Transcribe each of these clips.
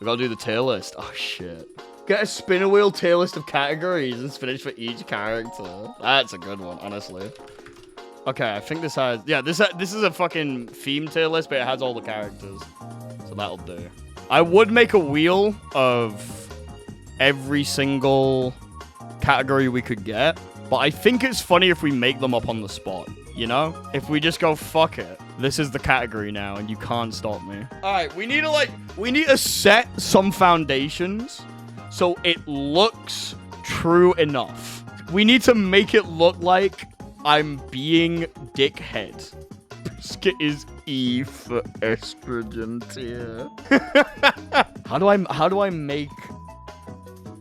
We gotta do the tier list. Oh, shit. Get a spinner wheel tier list of categories and finish for each character. That's a good one, honestly. Okay, I think this has... Yeah, this is a fucking theme tier list, but it has all the characters. So that'll do. I would make a wheel of every single category we could get, but I think it's funny if we make them up on the spot, you know? If we just go, fuck it. This is the category now, and you can't stop me. All right, we need to set some foundations so it looks true enough. We need to make it look like I'm being dickhead. Biscuit is E for estrogen tier. How do I make...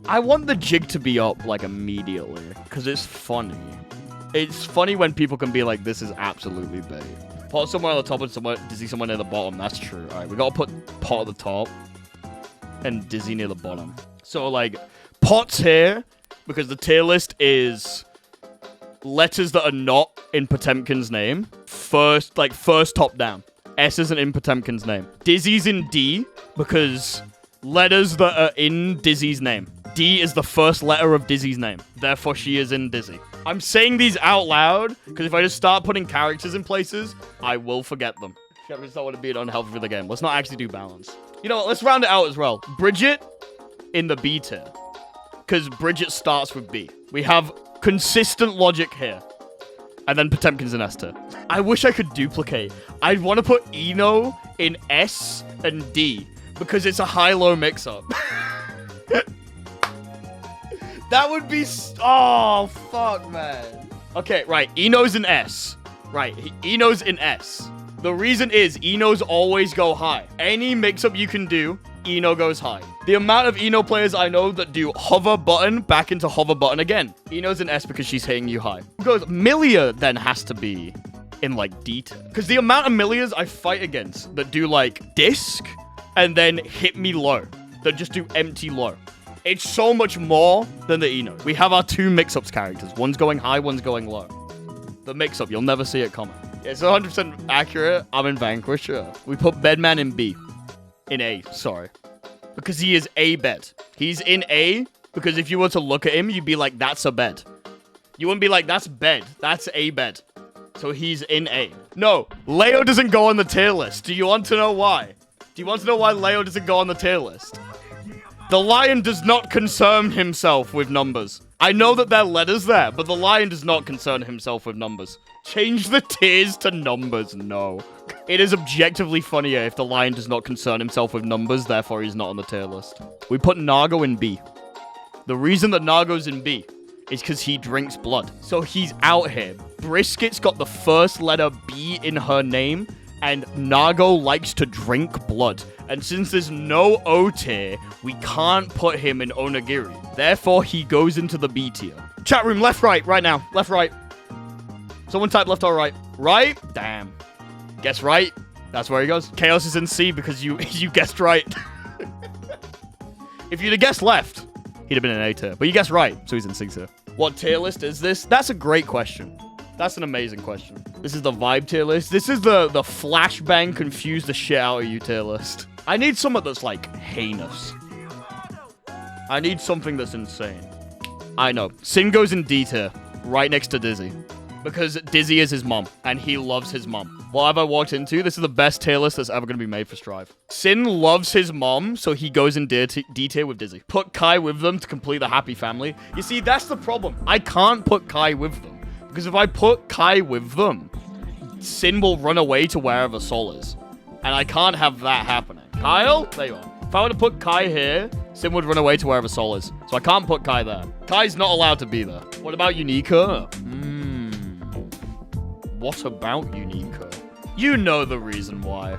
I want the jig to be up, like, immediately, because it's funny. It's funny when people can be like, this is absolutely bait. Pot somewhere on the top and Dizzy somewhere near the bottom. That's true. All right, we gotta put Pot at the top and Dizzy near the bottom. So, like, Pot's here because the tier list is letters that are not in Potemkin's name. First top down. S isn't in Potemkin's name. Dizzy's in D because letters that are in Dizzy's name. D is the first letter of Dizzy's name. Therefore, she is in Dizzy. I'm saying these out loud because if I just start putting characters in places, I will forget them. I just don't want to be unhealthy for the game. Let's not actually do balance. You know what? Let's round it out as well. Bridget in the B tier because Bridget starts with B. We have consistent logic here. And then Potemkin's in S tier. I wish I could duplicate. I'd want to put Eno in S and D because it's a high-low mix-up. That would be... Oh, fuck, man. Okay, right. Eno's in S. Right. Eno's in S. The reason is Enos always go high. Any mix-up you can do, Eno goes high. The amount of Eno players I know that do hover button back into hover button again. Eno's in S because she's hitting you high. Goes Milia then has to be in, like, D tier. Because the amount of Milias I fight against that do, like, disc and then hit me low. That just do empty low. It's so much more than the Eno. We have our two mix-ups characters. One's going high, one's going low. The mix-up, you'll never see it coming. It's 100% accurate. I'm in Vanquisher. We put Bedman in B. In A, sorry. Because he is a bed. He's in A because if you were to look at him, you'd be like, that's a bed. You wouldn't be like, that's bed. That's a bed. So he's in A. No, Leo doesn't go on the tier list. Do you want to know why? Do you want to know why Leo doesn't go on the tier list? The lion does not concern himself with numbers. I know that there are letters there, but the lion does not concern himself with numbers. Change the tiers to numbers, no. It is objectively funnier if the lion does not concern himself with numbers, therefore he's not on the tier list. We put Nago in B. The reason that Nago's in B is because he drinks blood. So he's out here. Brisket's got the first letter B in her name, and Nago likes to drink blood. And since there's no O tier, we can't put him in Onigiri. Therefore, he goes into the B tier. Chat room, left, right now. Left, right. Someone type left or right. Right? Damn. Guess right. That's where he goes. Chaos is in C because you guessed right. If you'd have guessed left, he'd have been in A tier. But you guessed right, so he's in C tier. What tier list is this? That's a great question. That's an amazing question. This is the vibe tier list. This is the flashbang confuse the shit out of you tier list. I need someone that's, like, heinous. I need something that's insane. I know. Sin goes in D tier, right next to Dizzy. Because Dizzy is his mom, and he loves his mom. What have I walked into? This is the best tier list that's ever going to be made for Strive. Sin loves his mom, so he goes in D tier with Dizzy. Put Kai with them to complete the happy family. You see, that's the problem. I can't put Kai with them. Because if I put Kai with them, Sin will run away to wherever Sol is. And I can't have that happening. Kyle? There you are. If I were to put Kai here, Sin would run away to wherever Sol is. So I can't put Kai there. Kai's not allowed to be there. What about Unica? What about Unica? You know the reason why.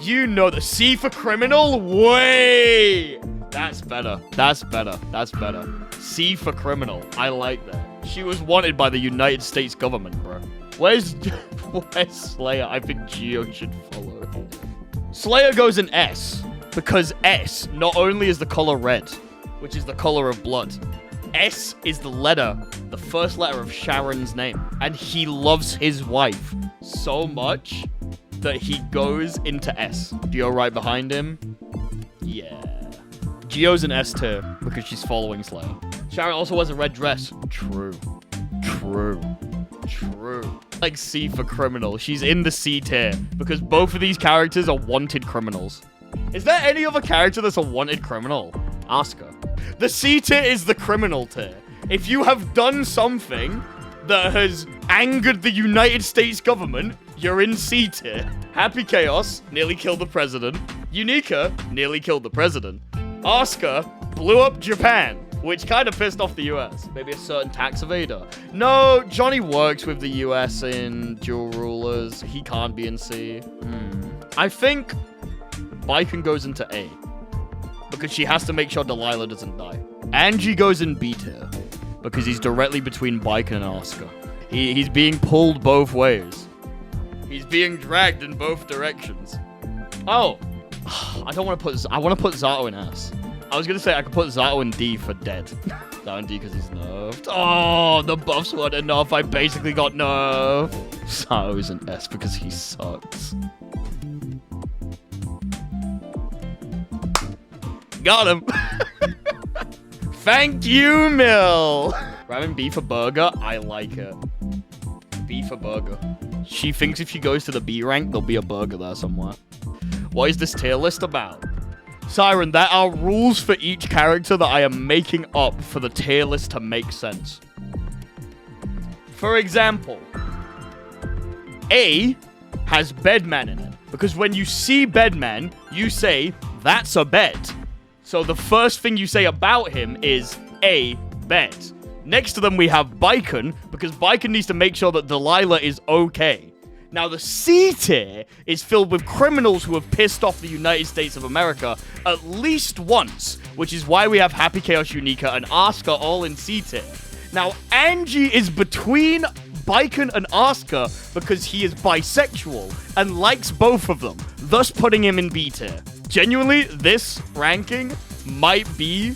You know the C for criminal? Way! That's better. That's better. That's better. C for criminal. I like that. She was wanted by the United States government, bro. Where's Slayer? I think Geo should follow. Slayer goes in S because S not only is the color red, which is the color of blood, S is the first letter of Sharon's name. And he loves his wife so much that he goes into S. Geo right behind him. Yeah. Gio's an S tier because she's following Slayer. Sharon also wears a red dress. True. Like C for criminal. She's in the C tier because both of these characters are wanted criminals. Is there any other character that's a wanted criminal? Asuka. The C tier is the criminal tier. If you have done something that has angered the United States government, you're in C tier. Happy Chaos nearly killed the president. Unica nearly killed the president. Asuka blew up Japan, which kind of pissed off the US. Maybe a certain tax evader. No, Johnny works with the US in Dual Rulers. He can't be in C. I think Baiken goes into A because she has to make sure Delilah doesn't die. Angie goes in B tier because he's directly between Baiken and Asuka. He's being pulled both ways. He's being dragged in both directions. Oh, I don't want to put... I want to put Zato in S. I was going to say I could put Zato in D for dead. Zato in D because he's nerfed. Oh, the buffs weren't enough. I basically got nerfed. Zato's in S because he sucks. Got him. Thank you, Mill. Ramen B for burger. I like it. B for burger. She thinks if she goes to the B rank, there'll be a burger there somewhere. What is this tier list about? Siren, there are rules for each character that I am making up for the tier list to make sense. For example, A has bedman in it. Because when you see bedman, you say, that's a bed. So the first thing you say about him is a bed. Next to them, we have Baiken, because Baiken needs to make sure that Delilah is okay. Now, the C tier is filled with criminals who have pissed off the United States of America at least once, which is why we have Happy Chaos Unica and Asuka all in C tier. Now, Angie is between Baiken and Asuka because he is bisexual and likes both of them, thus putting him in B tier. Genuinely, this ranking might be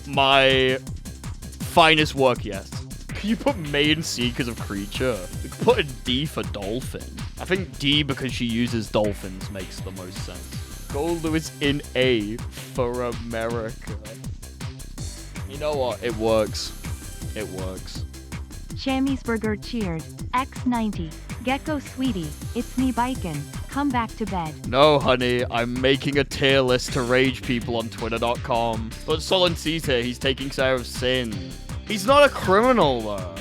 my finest work yet. Can you put May in C because of creature? We could put a D for dolphin. I think D because she uses dolphins makes the most sense. Gold Lewis in A for America. You know what? It works. It works. Shammy's Burger cheered. X90. Gecko sweetie. It's me Baiken. Come back to bed. No, honey. I'm making a tier list to rage people on Twitter.com. But Sol in C tier, he's taking care of sin. He's not a criminal, though.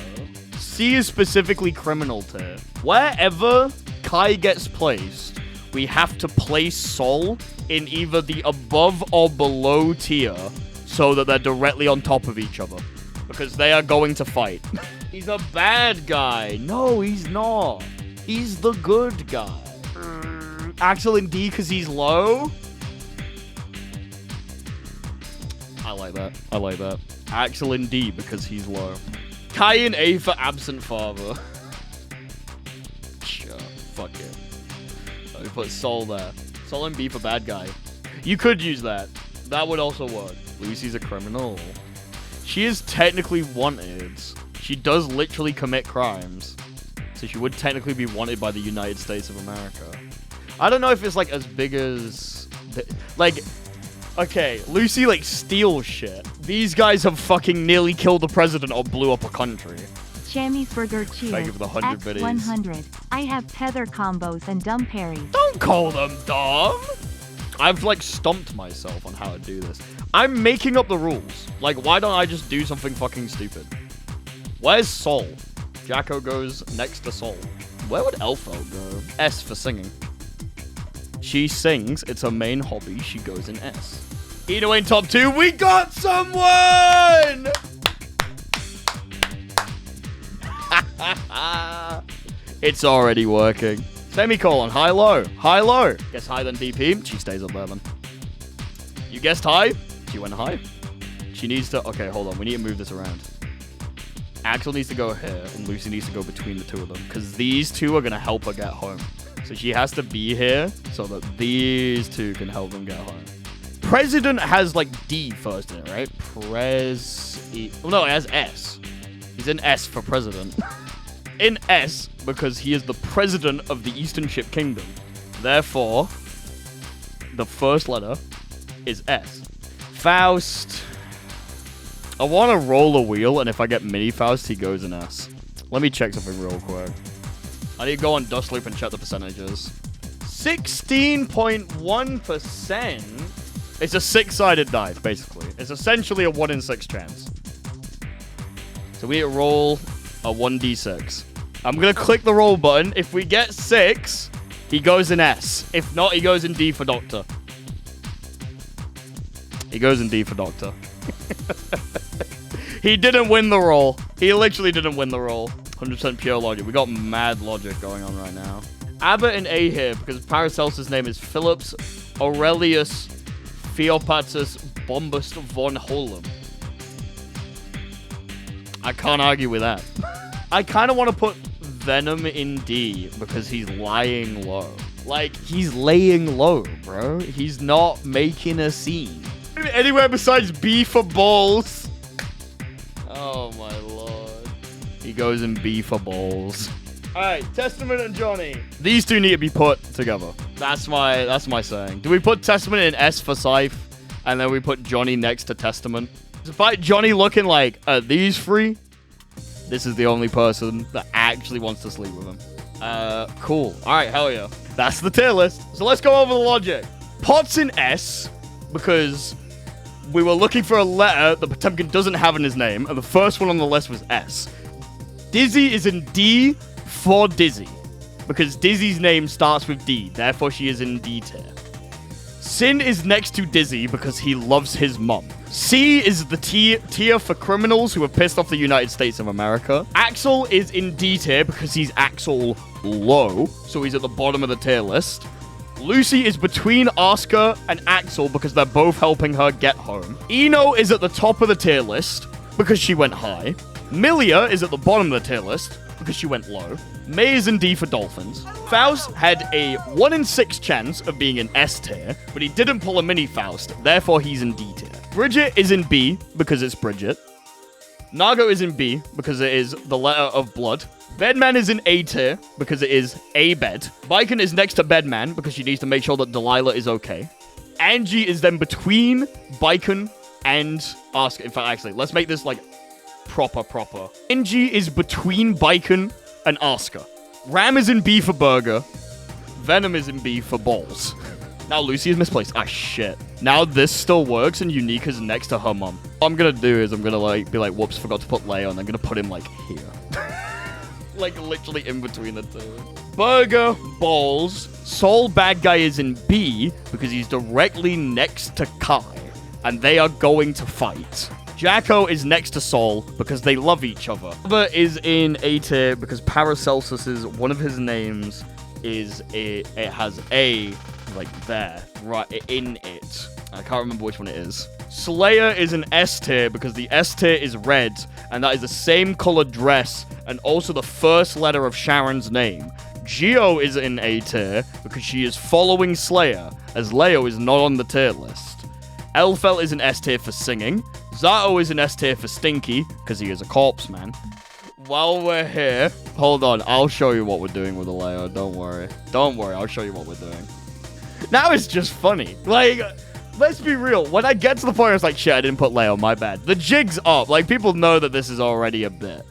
C is specifically criminal tier. Wherever Kai gets placed, we have to place Sol in either the above or below tier so that they're directly on top of each other. Because they are going to fight. He's a bad guy. No, he's not. He's the good guy. Axel in D because he's low? I like that. I like that. Axel in D because he's low. Kai in A for absent father. Sure. Fuck it. Let me put Sol there. Sol in B for bad guy. You could use that. That would also work. Lucy's a criminal. She is technically wanted. She does literally commit crimes. So she would technically be wanted by the United States of America. I don't know if it's like as big as... Like... Okay, Lucy, like, steals shit. These guys have fucking nearly killed the president or blew up a country. Shammy's Burger cheered. Thank you for the 100 biddies. X100. I have tether combos and dumb parries. Don't call them dumb! I've, like, stumped myself on how to do this. I'm making up the rules. Like, why don't I just do something fucking stupid? Where's Sol? Jacko goes next to Sol. Where would Elfo go? S for singing. She sings. It's her main hobby. She goes in S. Eno in top 2. We got someone! It's already working. Semicolon. High, low. High, low. Guess high then DP. She stays up there then. You guessed high? She went high. She needs to... Okay, hold on. We need to move this around. Axel needs to go here, and Lucy needs to go between the two of them, because these two are going to help her get home. So she has to be here so that these two can help them get home. President has, like, D first in it, right? Oh, no, it has S. He's in S for president. In S, because he is the president of the Eastern Ship Kingdom. Therefore, the first letter is S. Faust. I want to roll a wheel, and if I get mini Faust, he goes in S. Let me check something real quick. I need to go on Dust Loop and check the percentages. 16.1%. It's a 6-sided die, basically. It's essentially a 1 in 6 chance. So we roll a 1d6. I'm going to click the roll button. If we get 6, he goes in S. If not, he goes in D for Doctor. He goes in D for Doctor. He didn't win the roll. He literally didn't win the roll. 100% pure logic. We got mad logic going on right now. Abbott in A here because Paracelsus' name is Phillips Aurelius Theopatus Bombus von Holum. I can't argue with that. I kind of want to put Venom in D because he's lying low. Like, he's laying low, bro. He's not making a scene. Anywhere besides B for balls. Oh my lord. He goes in B for balls. Alright, Testament and Johnny. These two need to be put together. That's my saying. Do we put Testament in S for Scythe? And then we put Johnny next to Testament? Despite Johnny looking like, these three, this is the only person that actually wants to sleep with him. Cool. Alright, hell yeah. That's the tier list. So let's go over the logic. Pot's in S because we were looking for a letter that Potemkin doesn't have in his name, and the first one on the list was S. Dizzy is in D for Dizzy, because Dizzy's name starts with D, therefore she is in D tier. Sin is next to Dizzy because he loves his mom. C is the tier for criminals who have pissed off the United States of America. Axel is in D tier because he's Axel low, so he's at the bottom of the tier list. Lucy is between Oscar and Axel because they're both helping her get home. Eno is at the top of the tier list because she went high. Milia is at the bottom of the tier list because she went low. May is in D for Dolphins. Faust had a 1 in 6 chance of being in S tier, but he didn't pull a mini Faust, therefore he's in D tier. Bridget is in B because it's Bridget. Nago is in B because it is the letter of blood. Bedman is in A tier because it is a bed. Viken is next to Bedman because she needs to make sure that Delilah is okay. Angie is then between Viken and Oscar. In fact, actually, let's make this like proper. Angie is between Viken and Oscar. Ram is in B for burger. Venom is in B for balls. Now Lucy is misplaced. Ah, shit. Now this still works and Unique is next to her mom. What I'm gonna do is I'm gonna like be like, whoops, forgot to put Leo, and I'm gonna put him like here. Like literally in between the two. Burger, balls. Soul bad guy is in B because he's directly next to Kai, and they are going to fight. Jacko is next to Soul because they love each other. Albert is in A tier because Paracelsus' one of his names is it has A like there, right in it. I can't remember which one it is. Slayer is an S tier because the S tier is red, and that is the same color dress and also the first letter of Sharon's name. Geo is in A tier because she is following Slayer, as Leo is not on the tier list. Elfel is an S tier for singing. Zato is an S tier for stinky, because he is a corpse man. While we're here, hold on, I'll show you what we're doing with Leo, don't worry. Don't worry, I'll show you what we're doing. Now it's just funny. Like, let's be real. When I get to the point where it's like, shit, I didn't put Leo, my bad. The jig's up. Like, people know that this is already a bit.